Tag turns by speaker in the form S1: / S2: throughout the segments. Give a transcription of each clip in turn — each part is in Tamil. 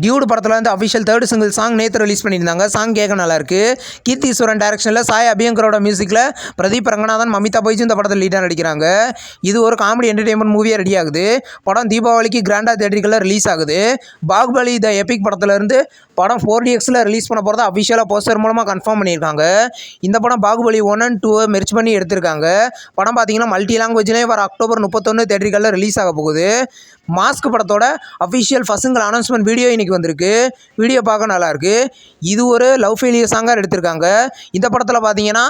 S1: டியூட் படத்தில் வந்து அஃபிஷியல் தேர்ட் சிங்கிள் சாங் நேற்று ரிலீஸ் பண்ணியிருந்தாங்க. சாங் கேட்க நல்லாயிருக்கு. கீர்த்திஸ்வரன் டைரக்ஷனில் சாய் அபியங்கரோட மியூசிக்கில் பிரதீப் ரங்கநாதன், மமிதா பைஜு இந்த படத்தில் லீடாக நடிக்கிறாங்க. இது ஒரு காமெடி என்டர்டெயின்மெண்ட் மூவியாக ரெடி ஆகுது. படம் தீபாவளிக்கு கிராண்டாக தேட்டரிக்கெல்லாம் ரிலீஸ் ஆகுது. பாகுபலி த எபிக் படத்துலேருந்து படம் 4DXல ரிலீஸ் பண்ண போகிறத அஃபிஷியலாக போஸ்டர் மூலமாக கன்ஃபார்ம் பண்ணியிருக்காங்க. இந்த படம் பாகுபலி 1 and 2 மெர்ஜ் பண்ணி எடுத்திருக்காங்க. படம் பார்த்தீங்கன்னா மல்டி லாங்குவேஜ்லேயே வர அக்டோபர் 31 தேட்டரிக்கெல்லாம் ரிலீஸ் ஆக போகுது. மாஸ்க் படத்தோட official first single announcement video இன்றைக்கி வந்திருக்கு. வீடியோ பார்க்க நல்லாயிருக்கு. இது ஒரு லவ் ஃபெயிலியர் சாங்காக எடுத்திருக்காங்க. இந்த படத்தில் பார்த்தீங்கன்னா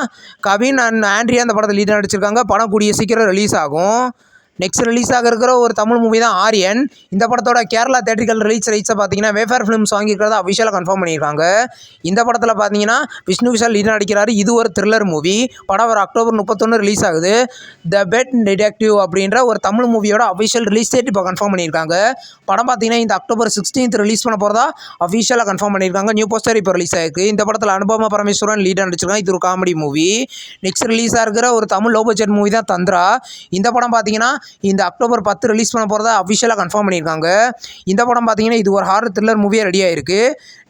S1: கவின் அண்ட் ஆண்ட்ரியா இந்த படத்தில் லீடாக நடிச்சிருக்காங்க. படம் கூடிய சீக்கிரம் ரிலீஸ் ஆகும். நெக்ஸ்ட் ரிலீஸ் ஆக இருக்கிற ஒரு தமிழ் மூவி தான் ஆரியன். இந்த படத்தோட கேரளா தேட்டரிக்கல் ரிலீஸ் ரைட்ஸை பார்த்தீங்கன்னா வேஃபேர் ஃபிலிம்ஸ் வாங்கிக்கிறத அஃபிஷியலாக கன்ஃபார்ம் பண்ணியிருக்காங்க. இந்த படத்தில் பார்த்தீங்கன்னா விஷ்ணு விஷால் லீடாக நடிக்கிறாரு. இது ஒரு த்ரில்லர் மூவி. படம் ஒரு அக்டோபர் 31 ரிலீஸ் ஆகுது. த பெட் டிடெக்டிவ் அப்படின்ற ஒரு தமிழ் மூவியோட அஃபிஷியல் ரிலீஸ் டேட் இப்போ கன்ஃபார்ம் பண்ணியிருக்காங்க. படம் பார்த்தீங்கன்னா இந்த அக்டோபர் 16 ரிலீஸ் பண்ண போகிறதா அஃபிஷியலாக கன்ஃபார்ம் பண்ணியிருக்காங்க. நியூ போஸ்டர் இப்போ ரிலீஸ் ஆயிருக்கு. இந்த படத்தில் அனுபமா பரமேஸ்வரன் லீடாக நடிச்சிருக்காங்க. இது ஒரு காமெடி மூவி. நெக்ஸ்ட் ரிலீஸாக இருக்கிற ஒரு தமிழ் லோ பட்ஜெட் மூவி தான் தந்திரா. இந்த படம் பார்த்தீங்கன்னா இந்த அக்டோபர் 10 ரிலீஸ் பண்ண போகிறதா அஃபிஷியலாக கன்ஃபார்ம் பண்ணியிருக்காங்க. இந்த படம் பார்த்தீங்கன்னா இது ஒரு ஹாரர் த்ரில்லர் மூவியாக ரெடி ஆயிருக்கு.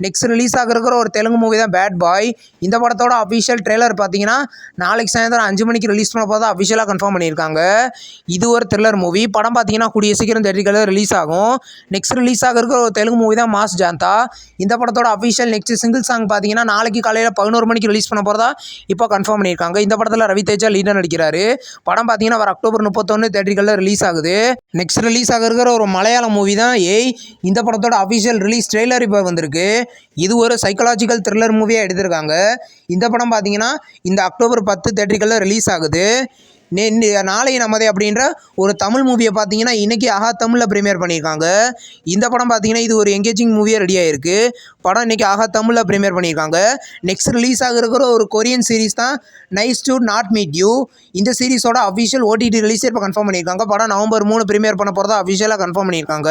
S1: நெக்ஸ்ட் ரிலீஸ் ஆக இருக்கிற ஒரு தெலுங்கு மூவி தான் பேட் பாய். இந்த படத்தோட அஃபிஷியல் ட்ரெய்லர் பார்த்தீங்கன்னா நாளைக்கு சாயந்தரம் 5 மணிக்கு ரிலீஸ் பண்ண போகிறதா அஃபிஷியலாக கன்ஃபார்ம் பண்ணியிருக்காங்க. இது ஒரு த்ரில்லர் மூவி. படம் பார்த்தீங்கன்னா கூடிய சீக்கிரம் தேட்டரிக்கெல்லாம் ரிலீஸ் ஆகும். நெக்ஸ்ட் ரிலீஸ் ஆக இருக்கிற ஒரு தெலுங்கு மூவி தான் மாஸ் ஜாந்தா. இந்த படத்தோட அஃபிஷியல் நெக்ஸ்ட் சிங்கிள் சாங் பார்த்தீங்கன்னா நாளைக்கு காலையில் 11 மணிக்கு ரிலீஸ் பண்ண போகிறதா இப்போ கன்ஃபார்ம் பண்ணியிருக்காங்க. இந்த படத்தில் ரவி தேஜா லீடாக நடிக்கிறாரு. படம் பார்த்தீங்கன்னா வர அக்டோபர் 31 தேட்டரிக்கெல்லாம் ரிலீஸ் ஆகுது. நெக்ஸ்ட் ரிலீஸ் ஆக இருக்கிற ஒரு மலையாள மூவி தான் ஏய். இந்த படத்தோட அஃபிஷியல் ரிலீஸ் ட்ரெய்லர் இப்போ வந்திருக்கு. இது ஒரு சைக்காலஜிக்கல் த்ரில்லர் மூவியாக எடுத்திருக்காங்க. இந்த படம் பார்த்தீங்கன்னா இந்த அக்டோபர் 10 தேட்டரிக்கெல்லாம் ரிலீஸ் ஆகுது. நாளை நமதே அப்படின்ற ஒரு தமிழ் மூவியை பார்த்தீங்கன்னா இன்றைக்கி ஆஹா தமிழில் ப்ரீமியர் பண்ணியிருக்காங்க. இந்த படம் பார்த்தீங்கன்னா இது ஒரு எங்கேஜிங் மூவியாக ரெடி ஆகிருக்கு. படம் இன்றைக்கி ஆஹா தமிழில் ப்ரீமியர் பண்ணியிருக்காங்க. நெக்ஸ்ட் ரிலீஸ் ஆக இருக்கிற ஒரு கொரியன் சீரிஸ் தான் nice to not meet you. இந்த சீரிஸோட அஃபிஷியல் OTT ரிலீஸே இப்போ கன்ஃபார்ம் பண்ணியிருக்காங்க. படம் நவம்பர் 3 ப்ரீமியர் பண்ண போகிறதா அஃபிஷியலாக கன்ஃபார்ம் பண்ணியிருக்காங்க.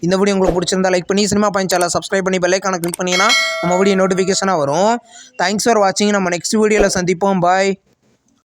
S1: இந்த வீடியோ உங்களுக்கு பிடிச்சிருந்தா லைக் பண்ணி சினிமா பாயிண்ட் சேனலை சப்ஸ்கிரைப் பண்ணி பெல் ஐகானை கிளிக் பண்ணிங்கன்னா நம்ம வீடியோ நோட்டிஃபிகேஷனாக வரும். தேங்க்ஸ் ஃபார் வாட்சிங். நம்ம நெக்ஸ்ட் வீடியோவில் சந்திப்போம். பாய்.